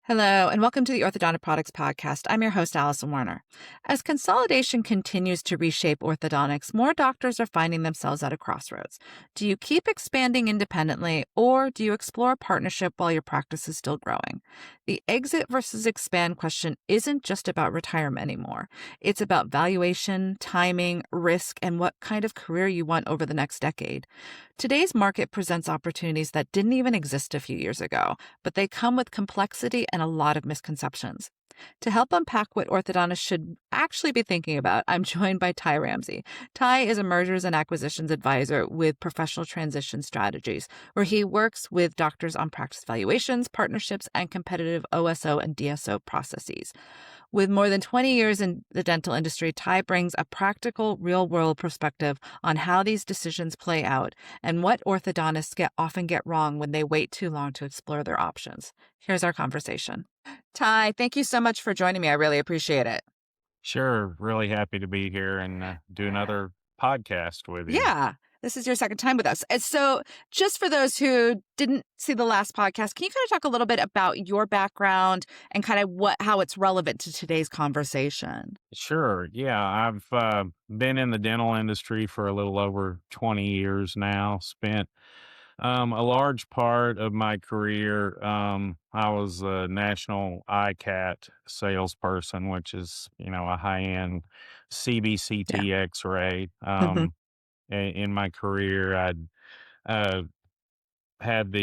Hello, and welcome to the Orthodontic Products Podcast. I'm your host, Alison Werner. As consolidation continues to reshape orthodontics, more doctors are finding themselves at a crossroads. Do you keep expanding independently, or do you explore a partnership while your practice is still growing? The exit versus expand question isn't just about retirement anymore. It's about valuation, timing, risk, and what kind of career you want over the next decade. Today's market presents opportunities that didn't even exist a few years ago, but they come with complexity and a lot of misconceptions. To help unpack what orthodontists should actually be thinking about, I'm joined by Ty Ramsey. Ty is a mergers and acquisitions advisor with Professional Transition Strategies, where he works with doctors on practice valuations, partnerships, and competitive OSO and DSO processes. With more than 20 years in the dental industry, Ty brings a practical, real-world perspective on how these decisions play out and what orthodontists often get wrong when they wait too long to explore their options. Here's our conversation. Ty, thank you so much for joining me. I really appreciate it. Sure. Really happy to be here and do another podcast with you. Yeah, this is your second time with us. And so just for those who didn't see the last podcast, can you kind of talk a little bit about your background and kind of how it's relevant to today's conversation? Sure. Yeah. I've been in the dental industry for a little over 20 years now. Spent a large part of my career, I was a national ICAT salesperson, which is, a high-end Yeah. CBCT X-ray. Hmm. In my career, I'd uh, had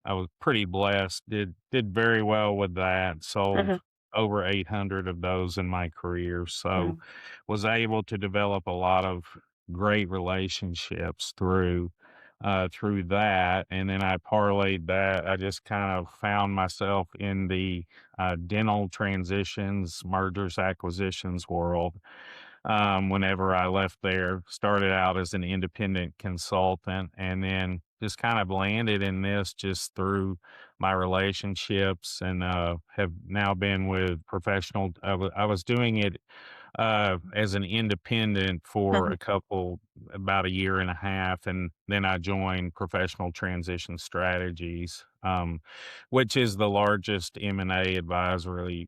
I was pretty blessed, did very well with that, sold Hmm. over 800 of those in my career. So Hmm. was able to develop a lot of great relationships through that. And then I parlayed that. I just kind of found myself in the dental transitions, mergers, acquisitions world. Whenever I left there, started out as an independent consultant and then just kind of landed in this just through my relationships and have now been with professional. I was doing it as an independent for Hmm. about a year and a half. And then I joined Professional Transition Strategies, which is the largest M&A advisory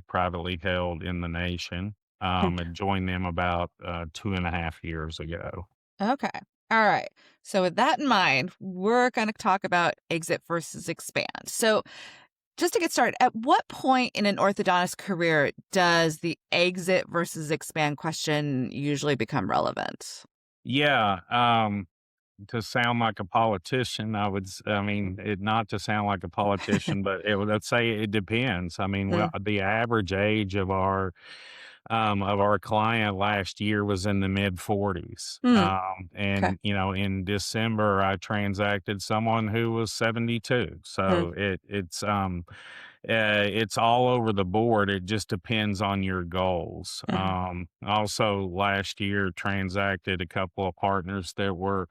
privately held in the nation. And joined them about 2.5 years ago. Okay. All right. So with that in mind, we're going to talk about exit versus expand. So just to get started, at what point in an orthodontist career does the exit versus expand question usually become relevant? Yeah, to sound like a politician, not to sound like a politician, but let's say it depends. I mean, well, Mm, the average age of our client last year was in the mid 40s. mm, okay. And in December, I transacted someone who was 72. Mm, So it's all over the board. It just depends on your goals. mm, Also, last year transacted a couple of partners that were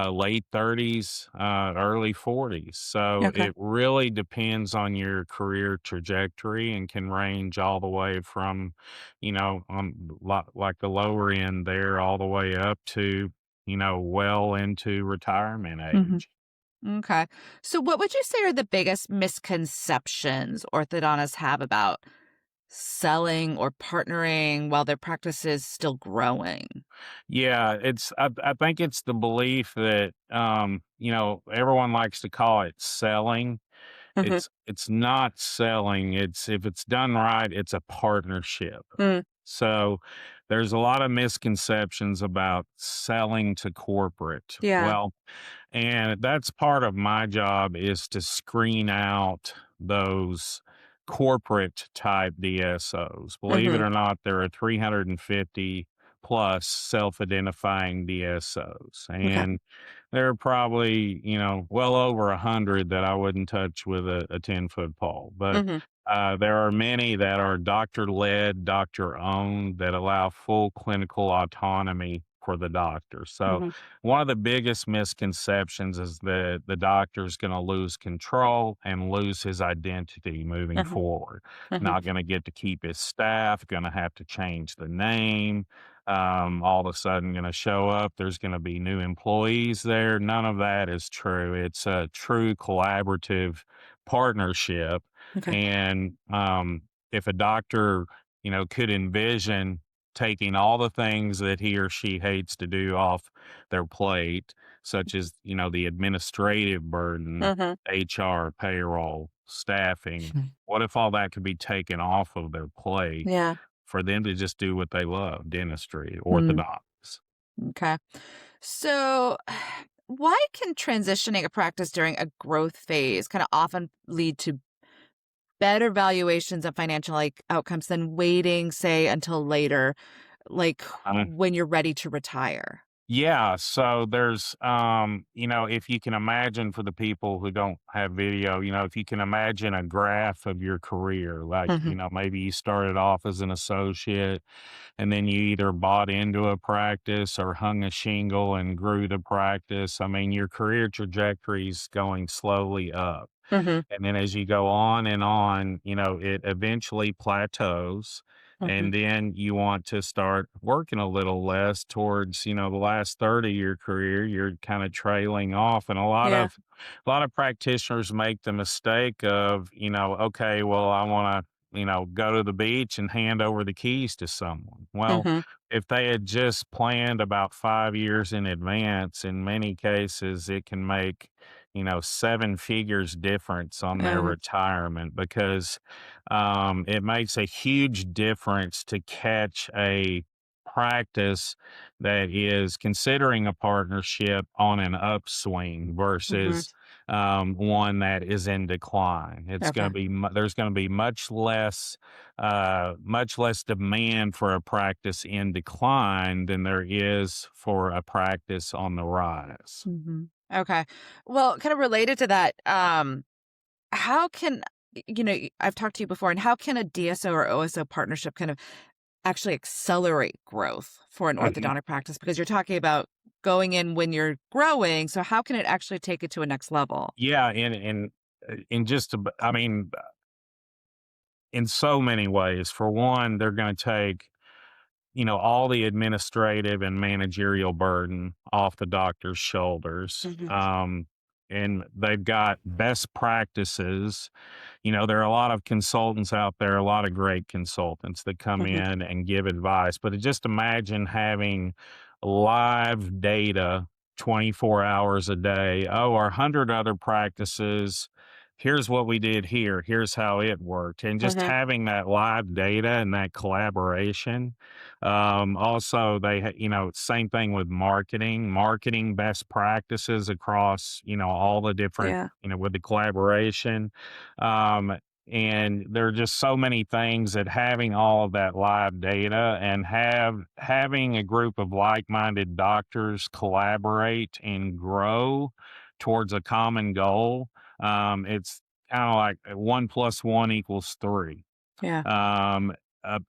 late 30s, early 40s. So okay. it really depends on your career trajectory and can range all the way from, like the lower end there, all the way up to, well into retirement Hmm. age. Okay. So what would you say are the biggest misconceptions orthodontists have about selling or partnering while their practice is still growing? Yeah, I think it's the belief that everyone likes to call it selling. Hmm. It's not selling. It's if it's done right, it's a partnership. Mm, So there's a lot of misconceptions about selling to corporate. yeah. Well, and that's part of my job is to screen out those corporate type DSOs. Believe it Hmm. or not, there are 350 plus self-identifying DSOs. Okay. And there are probably, well over 100 that I wouldn't touch with a 10-foot pole. But Hmm. there are many that are doctor led, doctor owned that allow full clinical autonomy for the doctor. So Hmm. one of the biggest misconceptions is that the doctor is going to lose control and lose his identity moving Hmm. forward. Hmm. Not going to get to keep his staff, going to have to change the name. All of a sudden going to show up. There's going to be new employees there. None of that is true. It's a true collaborative partnership. Okay. And if a doctor, could envision taking all the things that he or she hates to do off their plate, such as, the administrative burden, Mm-hmm. HR, payroll, staffing. What if all that could be taken off of their plate Yeah. for them to just do what they love, dentistry, Mm, orthodontics? okay. So, why can transitioning a practice during a growth phase kind of often lead to better valuations and financial outcomes than waiting, say, until later, like when you're ready to retire? Yeah, so there's if you can imagine, for the people who don't have video, if you can imagine a graph of your career, like, Hmm. maybe you started off as an associate and then you either bought into a practice or hung a shingle and grew the practice. I mean, your career trajectory's going slowly up. Hmm. And then as you go on, it eventually plateaus. Hmm. And then you want to start working a little less towards, the last third of your career. You're kind of trailing off. And Yeah. a lot of practitioners make the mistake of, okay, well, I want to, go to the beach and hand over the keys to someone. Well, Hmm. if they had just planned about 5 years in advance, in many cases, it can make, seven figures difference on their Oh. retirement, because it makes a huge difference to catch a practice that is considering a partnership on an upswing Hmm. versus one that is in decline. It's going Okay. to be there's going to be much less demand for a practice in decline than there is for a practice on the rise. Hmm. Okay. Well, kind of related to that, how can I've talked to you before, and how can a DSO or OSO partnership kind of actually accelerate growth for an orthodontic practice? Because you're talking about going in when you're growing, so how can it actually take it to a next level? Yeah, in just I mean, in so many ways. For one, they're going to take, all the administrative and managerial burden off the doctor's shoulders. Hmm. And they've got best practices. There are a lot of consultants out there, a lot of great consultants that come Hmm. in and give advice. But just imagine having live data 24 hours a day. Oh, our 100 other practices. Here's what we did here. Here's how it worked. And just Hmm. having that live data and that collaboration. Also, same thing with marketing best practices across, all the different, Yeah. with the collaboration. Um, and there are just so many things that having all of that live data and having a group of like-minded doctors collaborate and grow towards a common goal. It's kind of like 1 + 1 = 3. Yeah. Um, uh,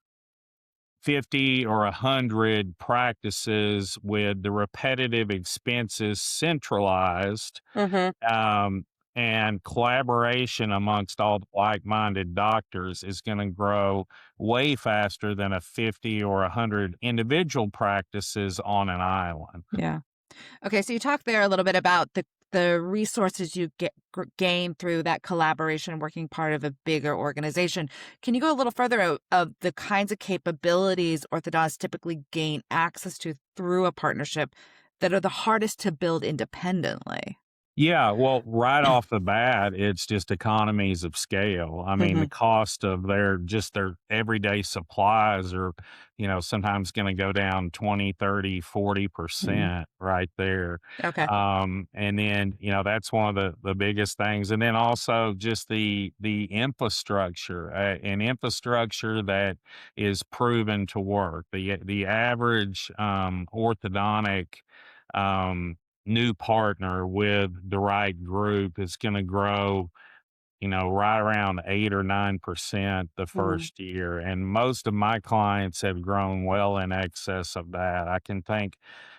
50 or 100 practices with the repetitive expenses centralized, Hmm. um, and collaboration amongst all the like-minded doctors is going to grow way faster than a 50 or 100 individual practices on an island. Yeah. Okay, so you talked there a little bit about the resources you gain through that collaboration, working part of a bigger organization. Can you go a little further of the kinds of capabilities orthodontists typically gain access to through a partnership that are the hardest to build independently? Yeah, well, right off the bat, it's just economies of scale. I mean, Hmm. the cost of their everyday supplies are, sometimes going to go down 20, 30, Hmm. 40% right there. Okay. And then, that's one of the biggest things. And then also just the infrastructure, an infrastructure that is proven to work. The average orthodontic um, new partner with the right group is going to grow, right around 8 or 9% the Hmm. first year. And most of my clients have grown well in excess of that. I can think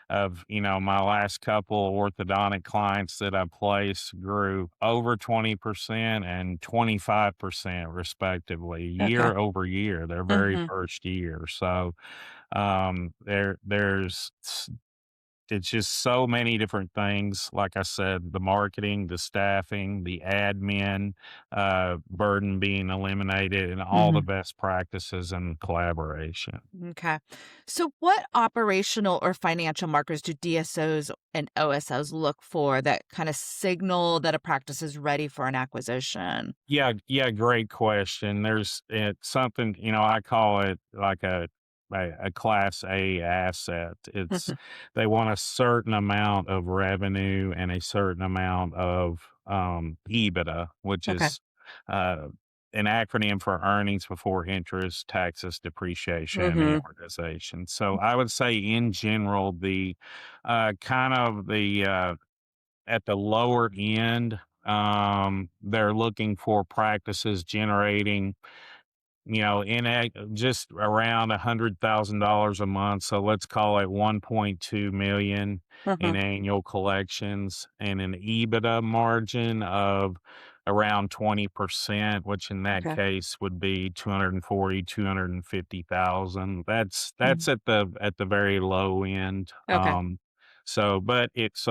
of, my last couple of orthodontic clients that I placed grew over 20% and 25% respectively, Okay. year over year, their very Hmm. first year. So there's it's just so many different things. Like I said, the marketing, the staffing, the admin, burden being eliminated, and all the Mhm. best practices and collaboration. Okay. So, what operational or financial markers do DSOs and OSOs look for that kind of signal that a practice is ready for an acquisition? Yeah, yeah, great question. There's it's something, I call it like a class A asset. It's Mhm. they want a certain amount of revenue and a certain amount of EBITDA, which Okay. is uh an acronym for earnings before interest, taxes, depreciation, and Mhm. amortization. So I would say in general, the kind of the at the lower end, they're looking for practices generating, just around $100,000 a month. So let's call it 1.2 million in Mhm. annual collections and an EBITDA margin of around 20%, which in that Okay. case would be 240, 250,000. That's Mhm. at the very low end. Okay. So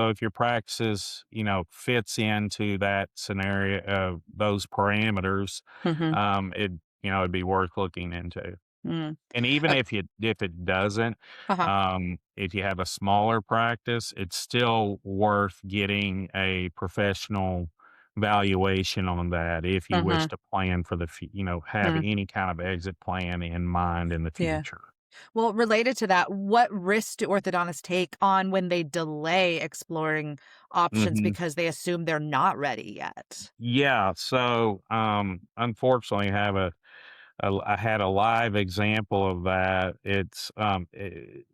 if your practices, fits into that scenario of those parameters, Mhm. it it'd be worth looking into. Mm. And even Uh, if it doesn't, uh-huh. if you have a smaller practice, it's still worth getting a professional valuation on that if you wish Mhm. to plan for have Mm. any kind of exit plan in mind in the Yeah. future. Well, related to that, what risks do orthodontists take on when they delay exploring options Mhm. because they assume they're not ready yet? Yeah, so, unfortunately, I had a live example of that.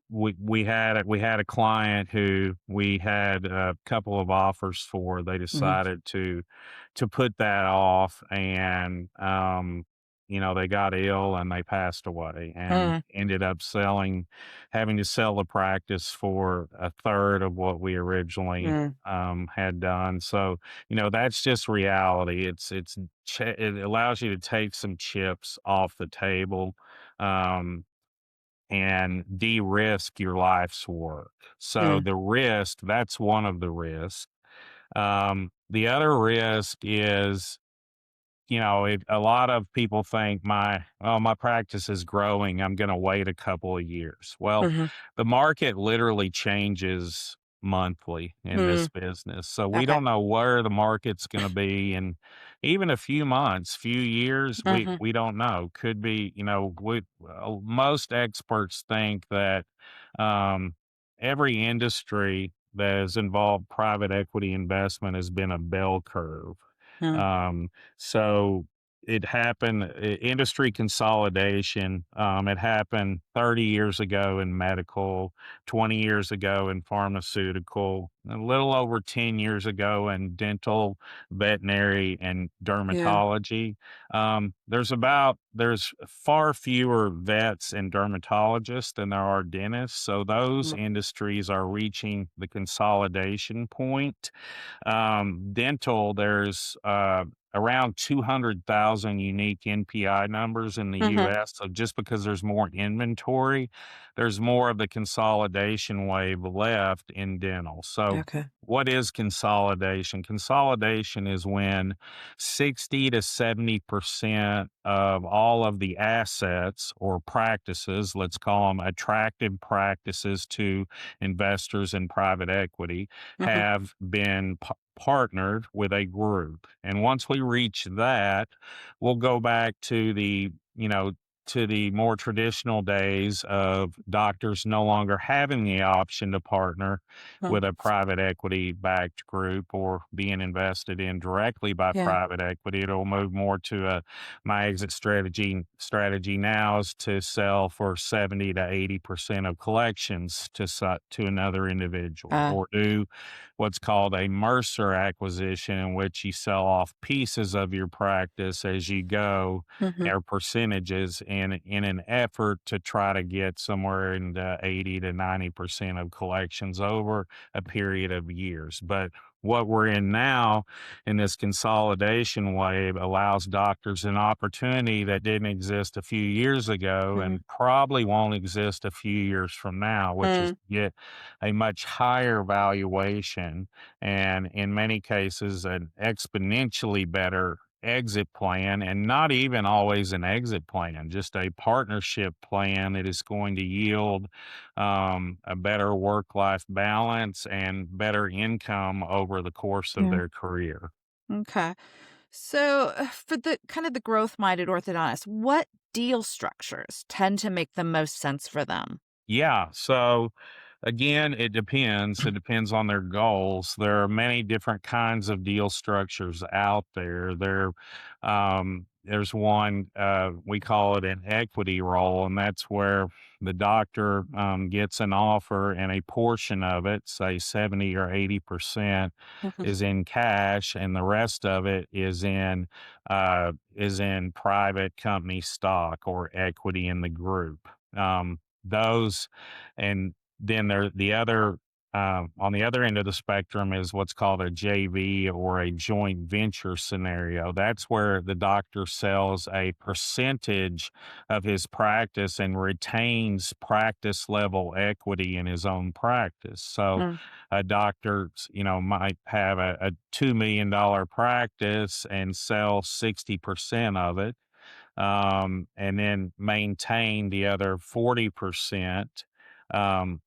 We had a client who we had a couple of offers for. They Mhm. decided to put that off, and they got ill and they passed away, and Mm. ended up having to sell the practice for a third of what we originally Mm. had done. So that's just reality. It allows you to take some chips off the table, um, and de-risk your life's work. So Mm. the risk, that's one of the risks. The other risk is, a lot of people think my practice is growing. I'm going to wait a couple of years. Well, Mhm. the market literally changes monthly in this Mm. business. So we Okay. don't know where the market's going to be in even a few months, few years. We, Mhm. we don't know. Could be, most experts think that, um, every industry that has involved private equity investment has been a bell curve. Mm. Um, so it happened, industry consolidation. It happened 30 years ago in medical, 20 years ago in pharmaceutical, a little over 10 years ago in dental, veterinary, and Yeah. dermatology. There's far fewer vets and dermatologists than there are dentists. So those Mm. industries are reaching the consolidation point. Dental, there's around 200,000 unique NPI numbers in the Mhm. US. So just because there's more inventory, there's more of the consolidation wave left in dental. So Okay. what is consolidation? Consolidation is when 60 to 70% of all of the assets or practices, let's call them attractive practices to investors in private equity, Mhm. have been partnered with a group. And once we reach that, we'll go back to the more traditional days of doctors no longer having the option to partner Mm. with a private equity backed group or being invested in directly by Yeah. private equity. It'll move more to my exit strategy now is to sell for 70 to 80% of collections to another individual, Uh. or do what's called a Mercer acquisition, in which you sell off pieces of your practice as you go, Mhm. or percentages in an effort to try to get somewhere in the 80 to 90% of collections over a period of years. But what we're in now in this consolidation wave allows doctors an opportunity that didn't exist a few years ago Mm. and probably won't exist a few years from now, which is Mm. to get a much higher valuation and in many cases an exponentially better exit plan, and not even always an exit plan, just a partnership plan that is going to yield a better work life balance and better income over the course of Yeah. their career. Okay. So, for the kind of the growth minded orthodontist, what deal structures tend to make the most sense for them? Yeah. So again, it depends. It depends on their goals. There are many different kinds of deal structures out there. There's one, we call it an equity roll, and that's where the doctor gets an offer and a portion of it, say 70 or 80%, Mhm. is in cash, and the rest of it is in private company stock or equity in the group. Those and then the other on the other end of the spectrum is what's called a JV or a joint venture scenario. That's where the doctor sells a percentage of his practice and retains practice level equity in his own practice. So Mm. a doctor, might have a $2 million practice and sell 60% of it, and then maintain the other 40% um,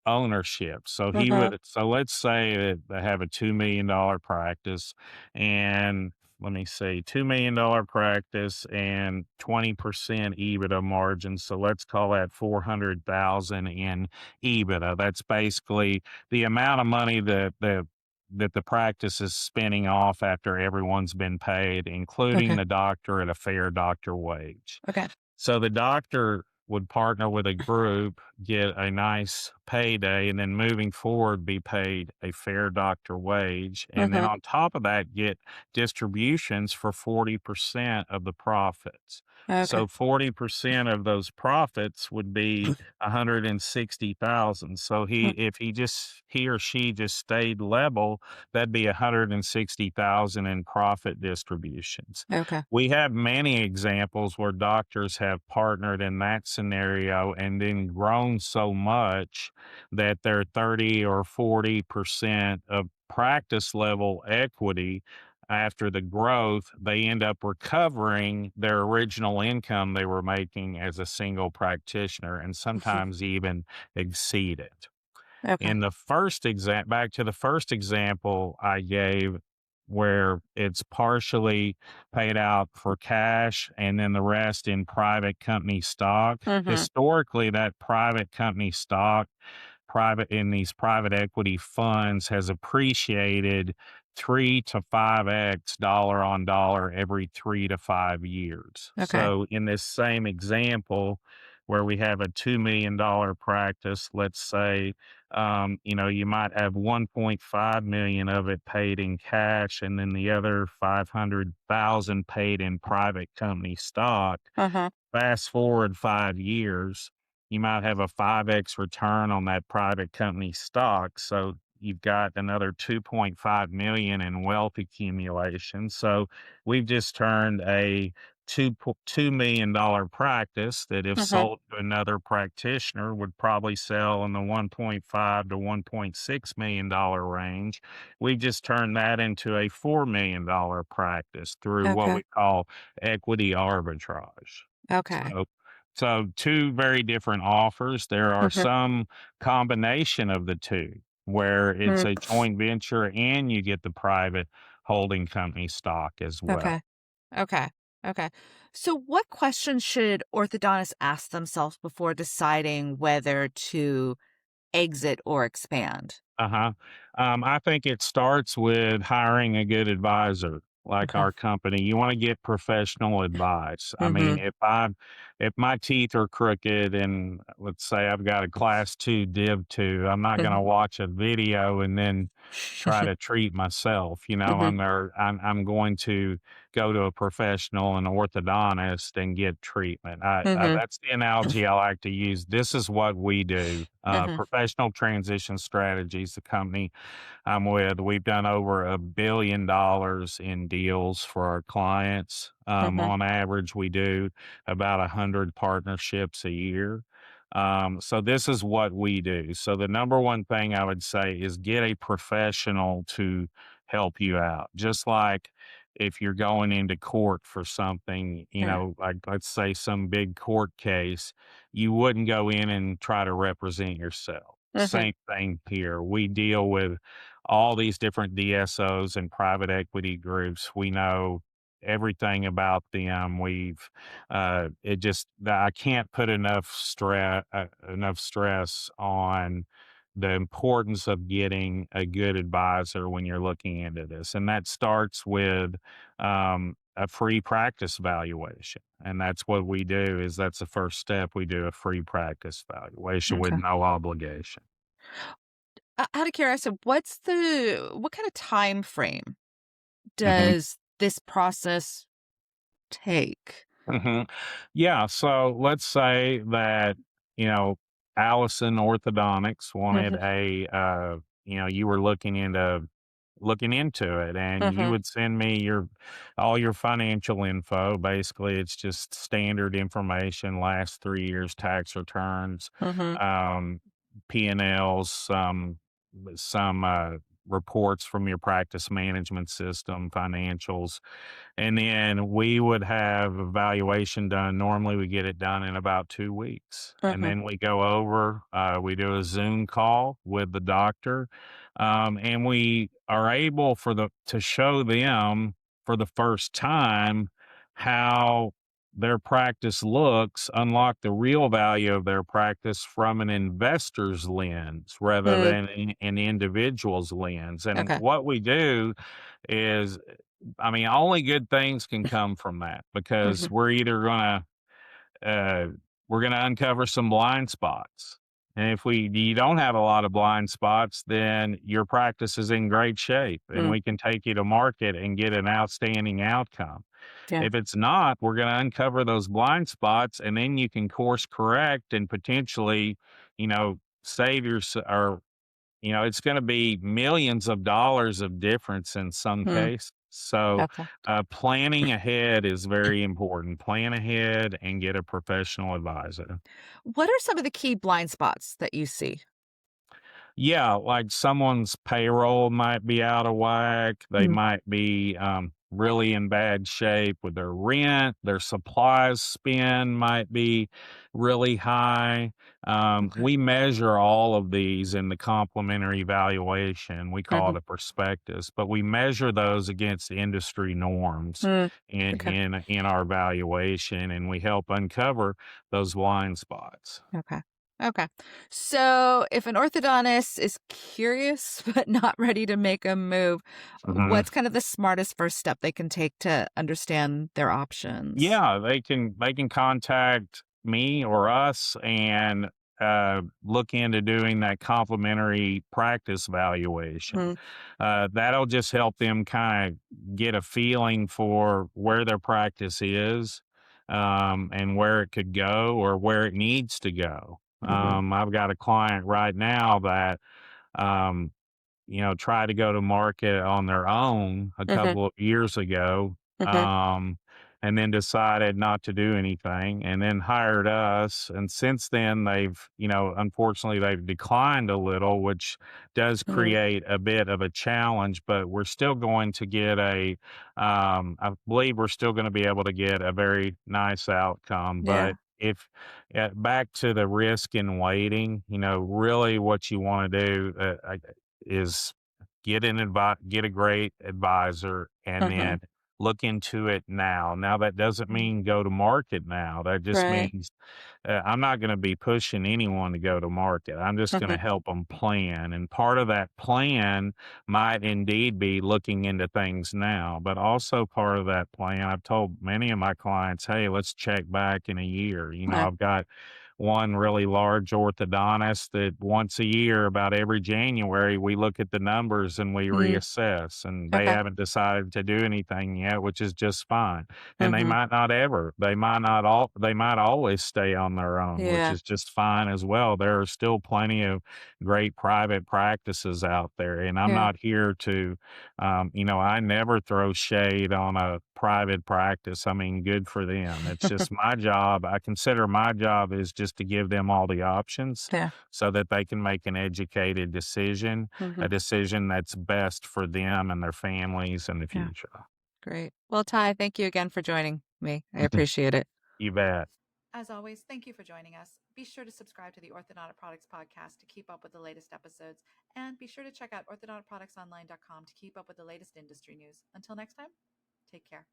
ownership. Mhm. So let's say that they have a $2 million practice, and let me see, $2 million practice and 20% EBITDA margin. So let's call that 400,000 in EBITDA. That's basically the amount of money that the practice is spinning off after everyone's been paid, including Okay. the doctor at a fair doctor wage. Okay. So the doctor would partner with a group, get a nice payday, and then moving forward, be paid a fair doctor wage. And then Mhm. on top of that, get distributions for 40% of the profits. Okay. So 40% of those profits would be 160,000. So Mm. he or she just stayed level, that'd be 160,000 in profit distributions. Okay. We have many examples where doctors have partnered in that scenario and then grown so much that their 30 or 40% of practice level equity after the growth, they end up recovering their original income they were making as a single practitioner and Mhm. sometimes even exceed it. Okay. In the first back to the first example I gave, where it's partially paid out for cash and then the rest in private company stock. Mhm. Historically, that private company stock, private in these private equity funds, has appreciated 3 to 5x dollar on dollar every 3 to 5 years. Okay. So in this same example, where we have a $2 million practice, let's say, you might have 1.5 million of it paid in cash and then the other 500,000 paid in private company stock. Uh-huh. Fast forward 5 years, you might have a 5x return on that private company stock. So you've got another 2.5 million in wealth accumulation. So we've just turned a $2 million practice that, if Mhm. sold to another practitioner, would probably sell in the 1.5 to $1.6 million range. We've just turned that into a $4 million practice through what Okay. we call equity arbitrage. Okay. So so 2 very different offers. There are Mhm. some combination of the 2 where it's Mm. a joint venture and you get the private holding company stock as Okay. well. Okay. Okay. So, what questions should orthodontists ask themselves before deciding whether to exit or expand? Uh-huh. I think it starts with hiring a good advisor like Okay. our company. You want to get professional advice. I mean, Mhm. if my teeth are crooked and let's say I've got a class 2 div 2, I'm not going to watch a video and then try to treat myself. Mhm, I'm going to go to a professional, an orthodontist, and get treatment. mhm, That's the analogy I like to use. This is what we do. mhm, Professional Transition Strategies, the company I'm with, we've done over $1 billion in deals for our clients. mhm, On average, we do about 100 partnerships a year. So this is what we do. So the number one thing I would say is get a professional to help you out. Just like if you're going into court for something, yeah, like let's say some big court case, you wouldn't go in and try to represent yourself. mhm, Same thing here. We deal with all these different DSOs and private equity groups. We know everything about them. I can't put enough stress on the importance of getting a good advisor when you're looking into this. And that starts with a free practice valuation. And that's what we do is that's the first step. We do a free practice valuation with okay. no obligation. Out of curiosity, what kind of time frame Mhm. does this process take? Mhm. Yeah, so let's say that, you know, Allison Orthodontics wanted Mhm, you were looking into it and you mhm, would send me all your financial info. Basically, it's just standard information, last 3 years tax returns, mhm, um, P&Ls, some reports from your practice management system, financials, and then we would have a valuation done. Normally, we get it done in about 2 weeks. And mhm, then we go over, we do a Zoom call with the doctor, and we are able to show them for the first time how their practice looks, unlock the real value of their practice from an investor's lens rather mm, than an individual's lens. And okay, what we do is only good things can come from that because mhm, we're either uh, gonna uncover some blind spots, and if you don't have a lot of blind spots, then your practice is in great shape, and mm, we can take you to market and get an outstanding outcome. yeah, If it's not, we're gonna uncover those blind spots, and then you can course correct and potentially, save your or it's going to be millions of dollars of difference in some mm, case. So, okay. planning ahead is very important. Plan ahead and get a professional advisor. What are some of the key blind spots that you see? Yeah, like someone's payroll might be out of whack. They Mm, might be really in bad shape with their rent. Their supplies spend might be really high. okay, We measure all of these in the complementary valuation. We call mhm, it a prospectus, but we measure those against industry norms mm, in okay, in in our valuation, and we help uncover those blind spots. okay, okay. So, if an orthodontist is curious but not ready to make a move, Mhm. what's kind of the smartest first step they can take to understand their options? Yeah, they can contact me or us and look into doing that complimentary practice valuation. Mm, That'll just help them kind of get a feeling for where their practice is, and where it could go or where it needs to go. mhm, I've got a client right now that um, tried to go to market on their own a mhm, couple of years ago, mhm, um, and then decided not to do anything and then hired us. And since then, unfortunately, they've declined a little, which does mm, create a bit of a challenge, but we're still going to get I believe we're still going to be able to get a very nice outcome. yeah, But if back to the risk in waiting, really what you want to do, is get a great advisor and mhm, then look into it now. Now, that doesn't Mm. mean go to market now. That just Right. means I'm not going to be pushing anyone to go to market. I'm just going to help them plan. And part of that plan might indeed be looking into things now, but also part of that plan, I've told many of my clients, hey, let's check back in a year. Okay. I've got one really large orthodontist that once a year, about every January, we look at the numbers and we Mm. reassess. And they Okay. haven't decided to do anything yet, which is just fine. And they Mm-hmm. might not ever. They might always stay on their own, which Yeah. is just fine as well. There are still plenty of great private practices out there. And I'm Yeah. not here to, I never throw shade on a private practice. I mean, good for them. It's just my job. I consider my job is just to give them all the options Yeah. so that they can make an educated decision, Mm-hmm. a decision that's best for them and their families in the Yeah. future. Great. Well, Ty, thank you again for joining me. I appreciate it. You bet. As always, thank you for joining us. Be sure to subscribe to the Orthodontic Products Podcast to keep up with the latest episodes. And be sure to check out orthodonticproductsonline.com to keep up with the latest industry news. Until next time, take care.